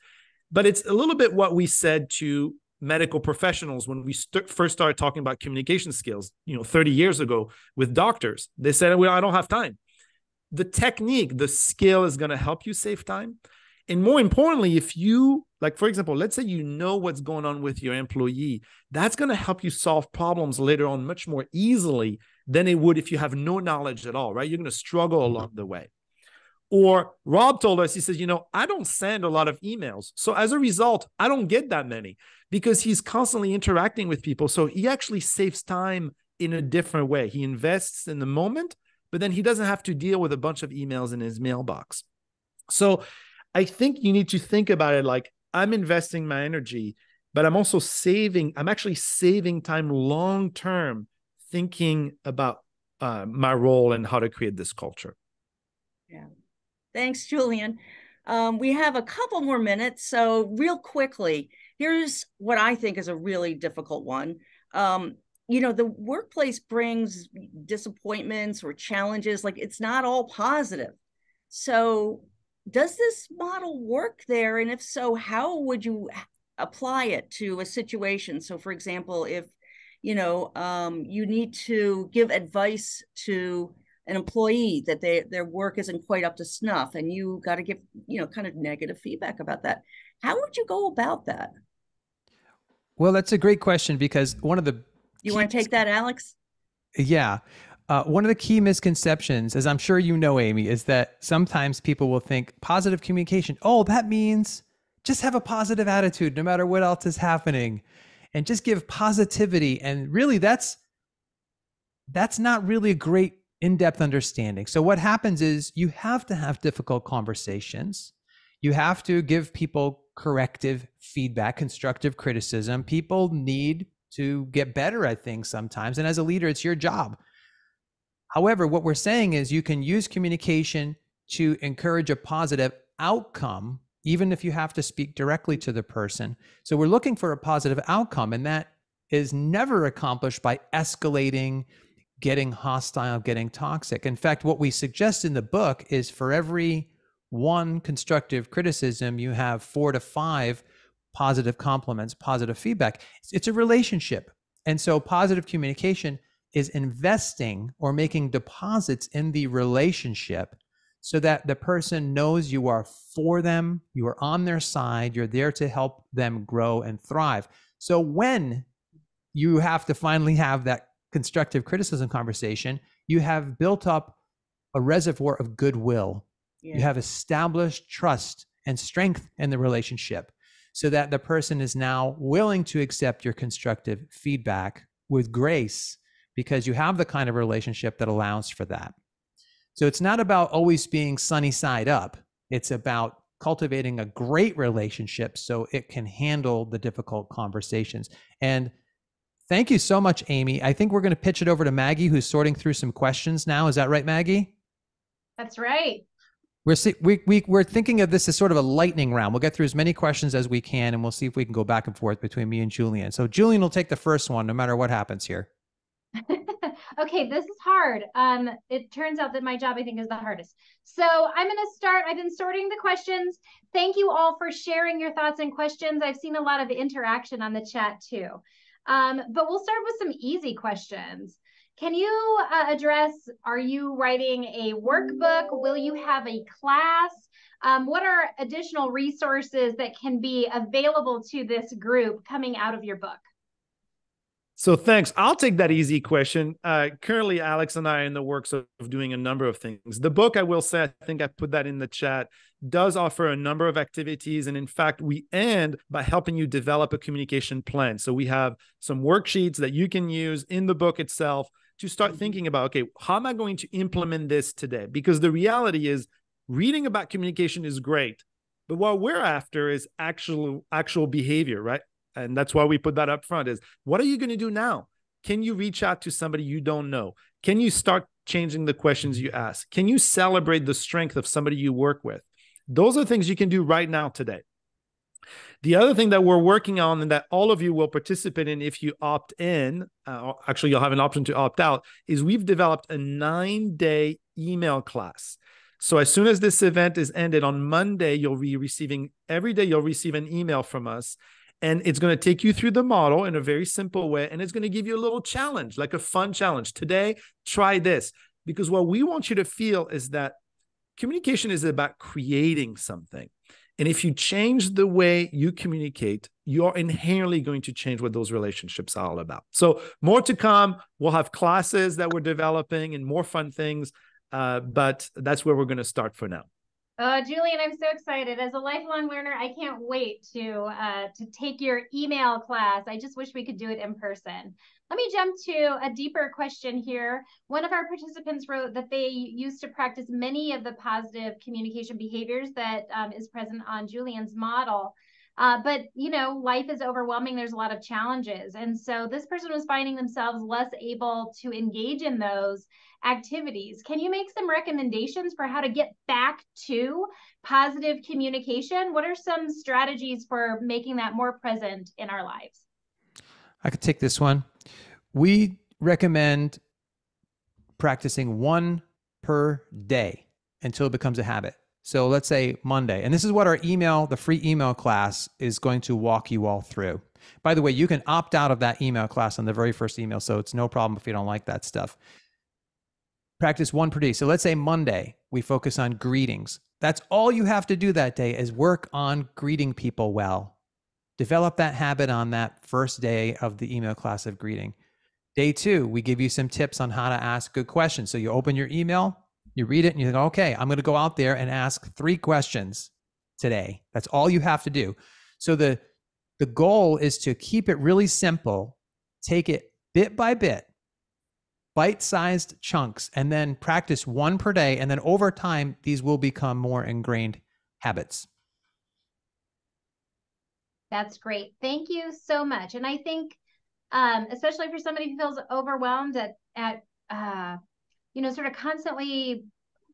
But it's a little bit what we said to medical professionals when we first started talking about communication skills, 30 years ago with doctors. They said, well, I don't have time. The technique, the skill is going to help you save time. And more importantly, if you, like, for example, let's say you know what's going on with your employee, that's going to help you solve problems later on much more easily than it would if you have no knowledge at all, right? You're going to struggle along the way. Or Rob told us, he says, I don't send a lot of emails. So as a result, I don't get that many because he's constantly interacting with people. So he actually saves time in a different way. He invests in the moment, but then he doesn't have to deal with a bunch of emails in his mailbox. So I think you need to think about it like, I'm investing my energy, but I'm actually saving time long-term thinking about my role and how to create this culture.
Yeah. Thanks, Julien. We have a couple more minutes. So real quickly, here's what I think is a really difficult one. The workplace brings disappointments or challenges, like it's not all positive. So does this model work there? And if so, how would you apply it to a situation? So for example, if, you need to give advice to an employee that their work isn't quite up to snuff and you got to give, kind of negative feedback about that. How would you go about that?
Well, that's a great question because one of the...
You want to take that, Alex?
Yeah. One of the key misconceptions, as I'm sure you know, Amy, is that sometimes people will think positive communication, oh, that means just have a positive attitude no matter what else is happening and just give positivity. And really that's not really a great in-depth understanding. So what happens is you have to have difficult conversations. You have to give people corrective feedback, constructive criticism. People need to get better at things sometimes. And as a leader, it's your job. However, what we're saying is you can use communication to encourage a positive outcome, even if you have to speak directly to the person. So we're looking for a positive outcome, and that is never accomplished by escalating, getting hostile, getting toxic. In fact, what we suggest in the book is for every one constructive criticism, you have 4 to 5 positive compliments, positive feedback. It's a relationship. And so positive communication is investing or making deposits in the relationship so that the person knows you are for them, you are on their side, you're there to help them grow and thrive. So when you have to finally have that constructive criticism conversation, you have built up a reservoir of goodwill. Yeah. You have established trust and strength in the relationship so that the person is now willing to accept your constructive feedback with grace because you have the kind of relationship that allows for that. So it's not about always being sunny side up. It's about cultivating a great relationship so it can handle the difficult conversations. And thank you so much, Amy. I think we're going to pitch it over to Maggie, who's sorting through some questions now. Is that right, Maggie?
That's right.
We're thinking of this as sort of a lightning round. We'll get through as many questions as we can, and we'll see if we can go back and forth between me and Julien. So Julien will take the first one, no matter what happens here.
Okay, this is hard. It turns out that my job, I think, is the hardest. So I'm going to start. I've been sorting the questions. Thank you all for sharing your thoughts and questions. I've seen a lot of interaction on the chat too. But we'll start with some easy questions. Can you address, are you writing a workbook? Will you have a class? What are additional resources that can be available to this group coming out of your book?
So thanks. I'll take that easy question. Currently, Alex and I are in the works of doing a number of things. The book, I will say, I think I put that in the chat, does offer a number of activities. And in fact, we end by helping you develop a communication plan. So we have some worksheets that you can use in the book itself to start thinking about, okay, how am I going to implement this today? Because the reality is reading about communication is great, but what we're after is actual behavior, right? And that's why we put that up front is, what are you going to do now? Can you reach out to somebody you don't know? Can you start changing the questions you ask? Can you celebrate the strength of somebody you work with? Those are things you can do right now today. The other thing that we're working on and that all of you will participate in if you opt in, actually you'll have an option to opt out, is we've developed a 9-day email class. So as soon as this event is ended on Monday, every day you'll receive an email from us, and it's going to take you through the model in a very simple way. And it's going to give you a little challenge, like a fun challenge. Today, try this. Because what we want you to feel is that communication is about creating something. And if you change the way you communicate, you're inherently going to change what those relationships are all about. So more to come. We'll have classes that we're developing and more fun things. But that's where we're going to start for now.
Julien, I'm so excited. As a lifelong learner, I can't wait to take your email class. I just wish we could do it in person. Let me jump to a deeper question here. One of our participants wrote that they used to practice many of the positive communication behaviors that is present on Julien's model. But, life is overwhelming. There's a lot of challenges. And so this person was finding themselves less able to engage in those activities. Can you make some recommendations for how to get back to positive communication? What are some strategies for making that more present in our lives?
I could take this one. We recommend practicing one per day until it becomes a habit. So let's say Monday, and this is what our the free email class is going to walk you all through. By the way, you can opt out of that email class on the very first email, so it's no problem if you don't like that stuff. Practice one per day. So let's say Monday, we focus on greetings. That's all you have to do that day is work on greeting people well. Develop that habit on that first day of the email class of greeting. Day 2, we give you some tips on how to ask good questions. So you open your email, you read it, and you think, okay, I'm going to go out there and ask 3 questions today. That's all you have to do. So the goal is to keep it really simple, take it bit by bit, bite-sized chunks, and then practice one per day. And then over time, these will become more ingrained habits.
That's great. Thank you so much. And I think, especially for somebody who feels overwhelmed at sort of constantly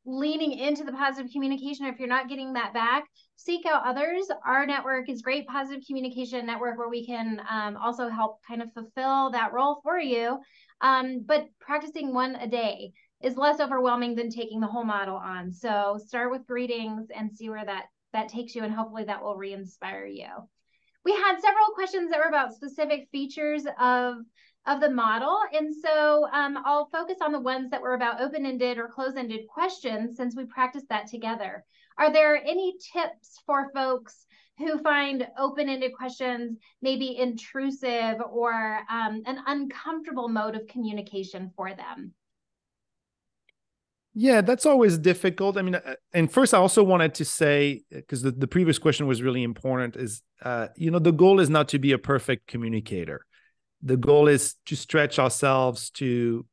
leaning into the positive communication, or if you're not getting that back, seek out others. Our network is great positive communication network where we can also help kind of fulfill that role for you. But practicing one a day is less overwhelming than taking the whole model on. So start with greetings and see where that takes you, and hopefully that will re-inspire you. We had several questions that were about specific features of the model. And so I'll focus on the ones that were about open-ended or close-ended questions, since we practiced that together. Are there any tips for folks who find open-ended questions maybe intrusive or an uncomfortable mode of communication for them?
Yeah, that's always difficult. I mean, and first I also wanted to say, because the previous question was really important, is, the goal is not to be a perfect communicator. The goal is to stretch ourselves to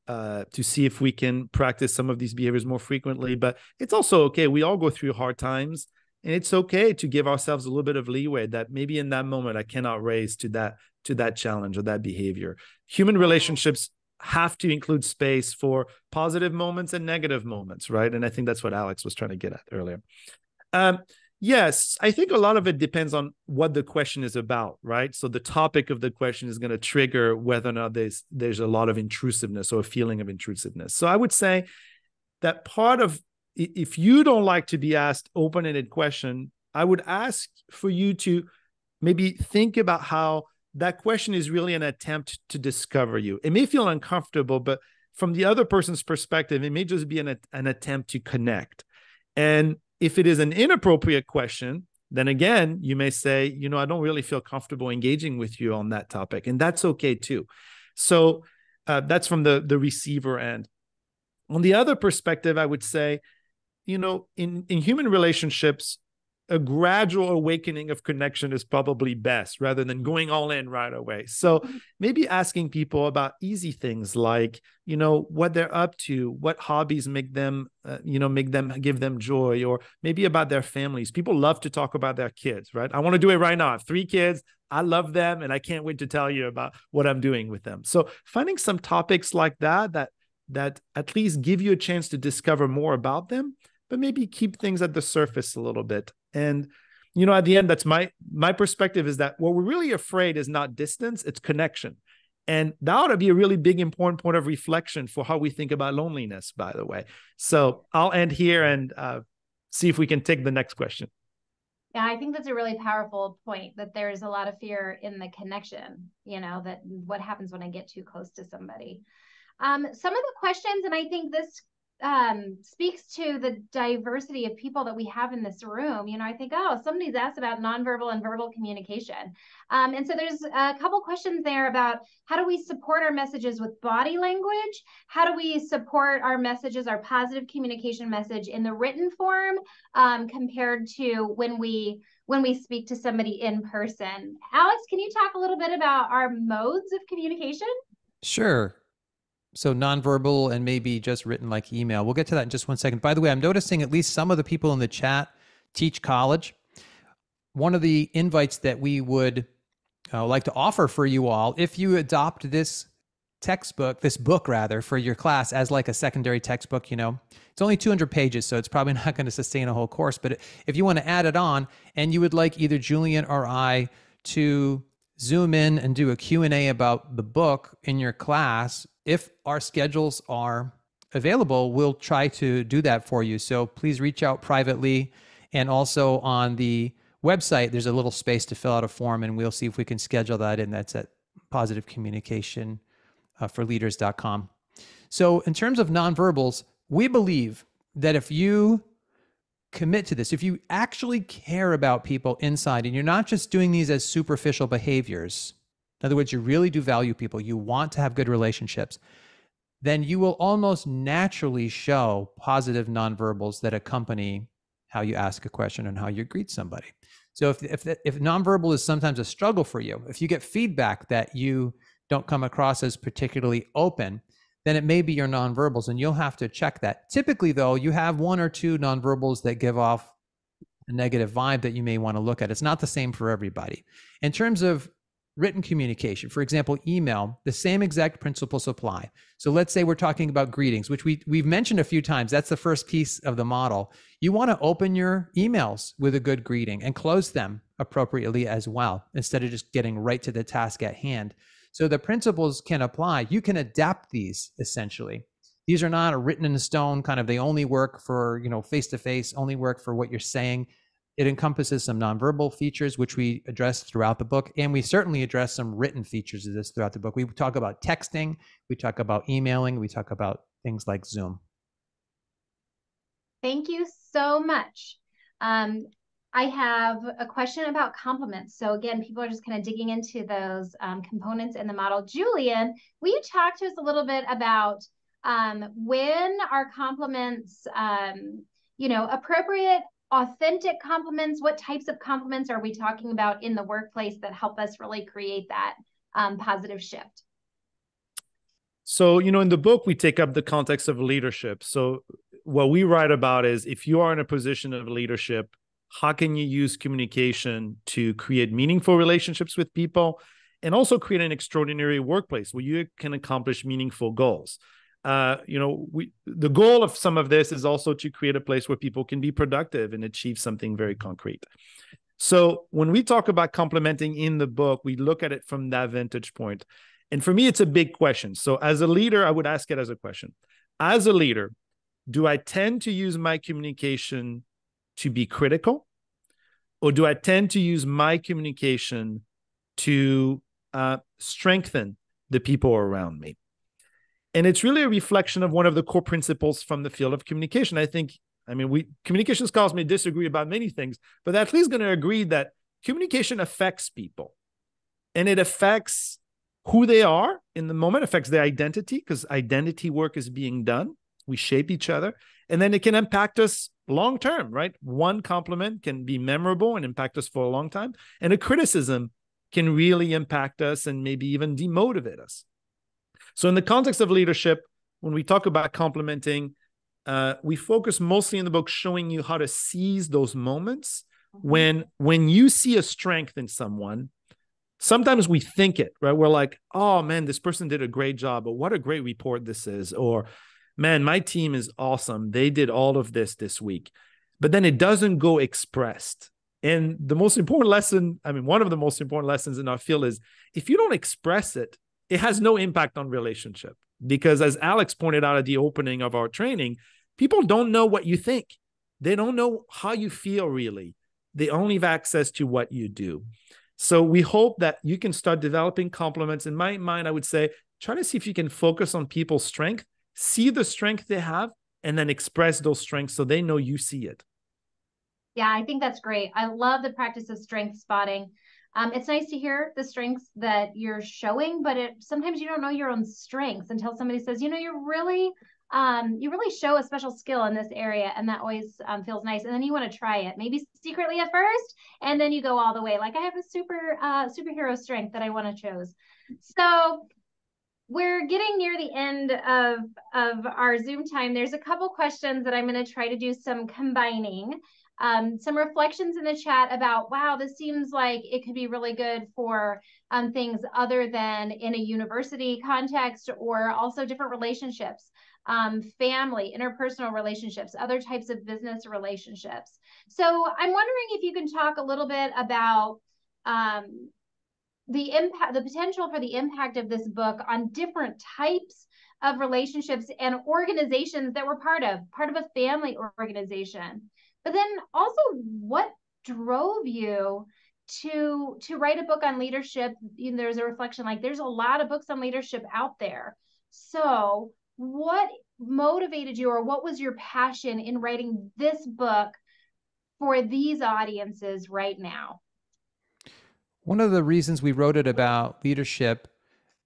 see if we can practice some of these behaviors more frequently. But it's also okay. We all go through hard times, and it's okay to give ourselves a little bit of leeway that maybe in that moment I cannot raise to that challenge or that behavior. Human relationships have to include space for positive moments and negative moments, right? And I think that's what Alex was trying to get at earlier. Yes, I think a lot of it depends on what the question is about, right? So the topic of the question is going to trigger whether or not there's a lot of intrusiveness or a feeling of intrusiveness. So I would say that part of, if you don't like to be asked open-ended question, I would ask for you to maybe think about how that question is really an attempt to discover you. It may feel uncomfortable, but from the other person's perspective, it may just be an attempt to connect. And if it is an inappropriate question, then again, you may say, I don't really feel comfortable engaging with you on that topic. And that's okay too. So that's from the receiver end. On the other perspective, I would say, in human relationships, a gradual awakening of connection is probably best rather than going all in right away. So maybe asking people about easy things like, what they're up to, what hobbies make them give them joy, or maybe about their families. People love to talk about their kids, right? I want to do it right now. I have 3 kids. I love them, and I can't wait to tell you about what I'm doing with them. So finding some topics like that at least give you a chance to discover more about them, but maybe keep things at the surface a little bit. And, at the end, that's my perspective, is that what we're really afraid is not distance, it's connection. And that ought to be a really big, important point of reflection for how we think about loneliness, by the way. So I'll end here and see if we can take the next question.
Yeah, I think that's a really powerful point, that there's a lot of fear in the connection, that what happens when I get too close to somebody. Some of the questions, and I think this speaks to the diversity of people that we have in this room. I think, oh, somebody's asked about nonverbal and verbal communication. And so there's a couple questions there about how do we support our messages with body language? How do we support our messages, our positive communication message in the written form compared to when we speak to somebody in person? Alex, can you talk a little bit about our modes of communication?
Sure. So nonverbal and maybe just written like email. We'll get to that in just one second. By the way, I'm noticing at least some of the people in the chat teach college. One of the invites that we would like to offer for you all, if you adopt this book for your class as like a secondary textbook, it's only 200 pages, so it's probably not going to sustain a whole course. But if you want to add it on and you would like either Julien or I to Zoom in and do a Q&A about the book in your class, if our schedules are available, we'll try to do that for you. So please reach out privately. And also on the website, there's a little space to fill out a form, and we'll see if we can schedule that in. That's at positivecommunicationforleaders.com. So in terms of nonverbals, we believe that if you commit to this, if you actually care about people inside, and you're not just doing these as superficial behaviors, in other words, you really do value people, you want to have good relationships, then you will almost naturally show positive nonverbals that accompany how you ask a question and how you greet somebody. So if nonverbal is sometimes a struggle for you, if you get feedback that you don't come across as particularly open, then it may be your nonverbals, and you'll have to check that. Typically, though, you have one or two nonverbals that give off a negative vibe that you may want to look at. It's not the same for everybody. In terms of written communication, for example, email, the same exact principles apply. So let's say we're talking about greetings, which we've mentioned a few times. That's the first piece of the model. You want to open your emails with a good greeting and close them appropriately as well, instead of just getting right to the task at hand. So the principles can apply. You can adapt these essentially. These are not written in stone, kind of, they only work for, face-to-face, only work for what you're saying. It encompasses some nonverbal features, which we address throughout the book. And we certainly address some written features of this throughout the book. We talk about texting, we talk about emailing, we talk about things like Zoom.
Thank you so much. I have a question about compliments. So again, people are just kind of digging into those components in the model. Julien, will you talk to us a little bit about when are compliments, appropriate, authentic compliments? What types of compliments are we talking about in the workplace that help us really create that positive shift?
So, in the book, we take up the context of leadership. So what we write about is, if you are in a position of leadership, how can you use communication to create meaningful relationships with people and also create an extraordinary workplace where you can accomplish meaningful goals? The goal of some of this is also to create a place where people can be productive and achieve something very concrete. So when we talk about complimenting in the book, we look at it from that vantage point. And for me, it's a big question. So as a leader, I would ask it as a question. As a leader, do I tend to use my communication to be critical, or do I tend to use my communication to strengthen the people around me? And it's really a reflection of one of the core principles from the field of communication. Communication scholars may disagree about many things, but they're at least going to agree that communication affects people, and it affects who they are in the moment, affects their identity, because identity work is being done. We shape each other, and then it can impact us long-term, right? One compliment can be memorable and impact us for a long time, and a criticism can really impact us and maybe even demotivate us. So in the context of leadership, when we talk about complimenting, we focus mostly in the book showing you how to seize those moments when you see a strength in someone. Sometimes we think it, right? We're like, oh man, this person did a great job, or what a great report this is, or man, my team is awesome. They did all of this week. But then it doesn't go expressed. And the most important lesson, one of the most important lessons in our field is, if you don't express it, it has no impact on relationship. Because as Alex pointed out at the opening of our training, people don't know what you think. They don't know how you feel really. They only have access to what you do. So we hope that you can start developing compliments. In my mind, I would say, try to see if you can focus on people's strength, see the strength they have, and then express those strengths so they know you see it.
Yeah, I think that's great. I love the practice of strength spotting. It's nice to hear the strengths that you're showing, but sometimes you don't know your own strengths until somebody says, you really show a special skill in this area, and that always feels nice. And then you want to try it, maybe secretly at first, and then you go all the way. Like, I have a superhero strength that I want to choose. So we're getting near the end of our Zoom time. There's a couple questions that I'm going to try to do some combining. Some reflections in the chat about, wow, this seems like it could be really good for things other than in a university context, or also different relationships, family, interpersonal relationships, other types of business relationships. So I'm wondering if you can talk a little bit about the impact, the potential for the impact of this book on different types of relationships and organizations that we're part of a family organization. But then also, what drove you to write a book on leadership? There's a reflection, like, there's a lot of books on leadership out there. So what motivated you, or what was your passion in writing this book for these audiences right now?
One of the reasons we wrote it about leadership,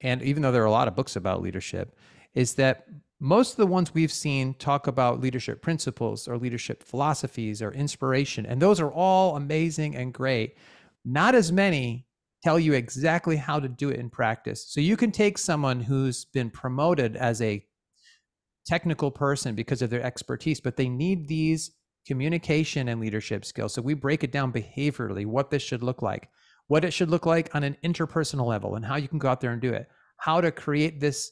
and even though there are a lot of books about leadership, is that most of the ones we've seen talk about leadership principles or leadership philosophies or inspiration, and those are all amazing and great. Not as many tell you exactly how to do it in practice. So you can take someone who's been promoted as a technical person because of their expertise, but they need these communication and leadership skills. So we break it down behaviorally, what this should look like, what it should look like on an interpersonal level, and how you can go out there and do it, how to create this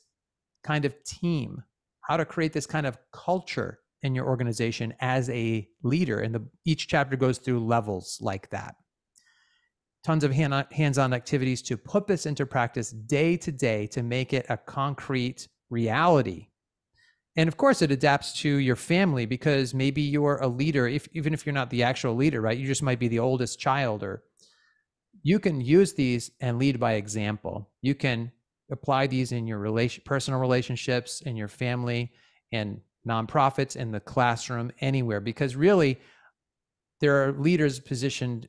kind of team, how to create this kind of culture in your organization as a leader. And each chapter goes through levels like that. Tons of hands-on activities to put this into practice day to day to make it a concrete reality. And of course, it adapts to your family, because maybe you're a leader, even if you're not the actual leader, right? You just might be the oldest child, or you can use these and lead by example. You can apply these in your personal relationships, in your family, and nonprofits, in the classroom, anywhere, because really there are leaders positioned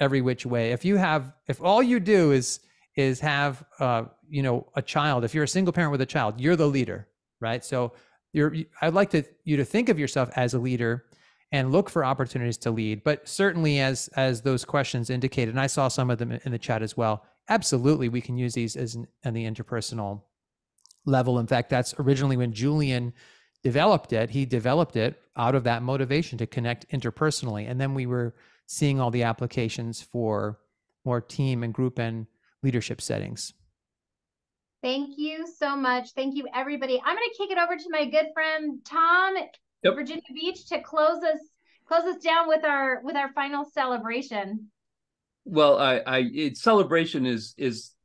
every which way. If all you do is have a child, if you're a single parent with a child, you're the leader, right? So I'd like you to think of yourself as a leader and look for opportunities to lead. But certainly, as those questions indicated, and I saw some of them in the chat as well, absolutely, we can use these on the interpersonal level. In fact, that's originally when Julien developed it. He developed it out of that motivation to connect interpersonally. And then we were seeing all the applications for more team and group and leadership settings.
Thank you so much. Thank you, everybody. I'm going to kick it over to my good friend Tom, Virginia Beach, to close us down with our final celebration.
Well, celebration is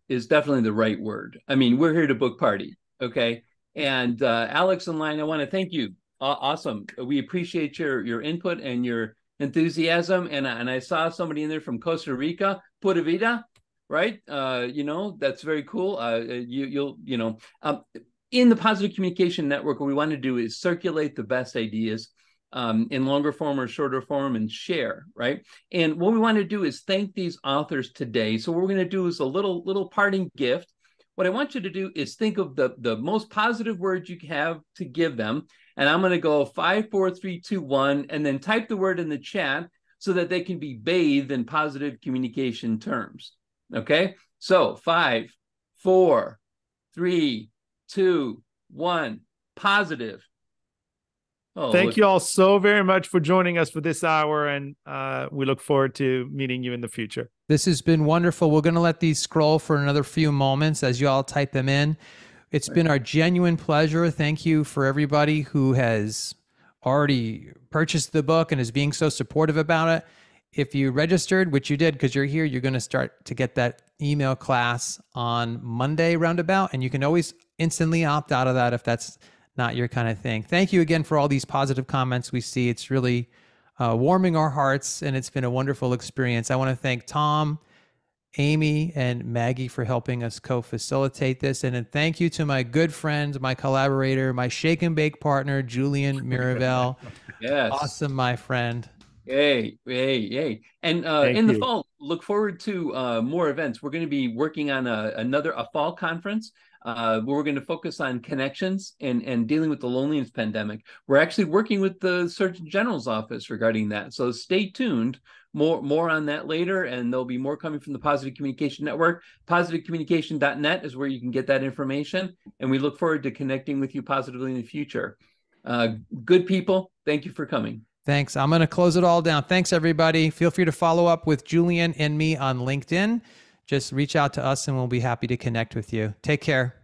definitely the right word. I mean, we're here to book party, okay? And Alex and Lyon, I want to thank you. Awesome. We appreciate your input and your enthusiasm. And I saw somebody in there from Costa Rica, Pura Vida, right? That's very cool. In the Positive Communication Network, what we want to do is circulate the best ideas in longer form or shorter form, and share, right? And what we want to do is thank these authors today. So what we're going to do is a little parting gift. What I want you to do is think of the most positive words you have to give them. And I'm going to go 5, 4, 3, 2, 1, and then type the word in the chat so that they can be bathed in positive communication terms. Okay? So 5, 4, 3, 2, 1, positive.
Thank you all so very much for joining us for this hour, and we look forward to meeting you in the future.
This has been wonderful. We're going to let these scroll for another few moments as you all type them in. It's been our genuine pleasure. Thank you for everybody who has already purchased the book and is being so supportive about it. if you registered, which you did because you're here, you're going to start to get that email class on Monday roundabout, and you can always instantly opt out of that if that's not your kind of thing. Thank you again for all these positive comments we see. It's really warming our hearts, and it's been a wonderful experience. I want to thank Tom, Amy, and Maggie for helping us co-facilitate this. And then thank you to my good friend, my collaborator, my shake and bake partner, Julien Mirivel.
Yes.
Awesome, my friend.
Yay. And in the fall, look forward to more events. We're going to be working on a fall conference where we're going to focus on connections and dealing with the loneliness pandemic. We're actually working with the Surgeon General's office regarding that. So stay tuned. More on that later, and there'll be more coming from the Positive Communication Network. PositiveCommunication.net is where you can get that information, and we look forward to connecting with you positively in the future. Good people, thank you for coming.
Thanks. I'm going to close it all down. Thanks, everybody. Feel free to follow up with Julien and me on LinkedIn. Just reach out to us, and we'll be happy to connect with you. Take care.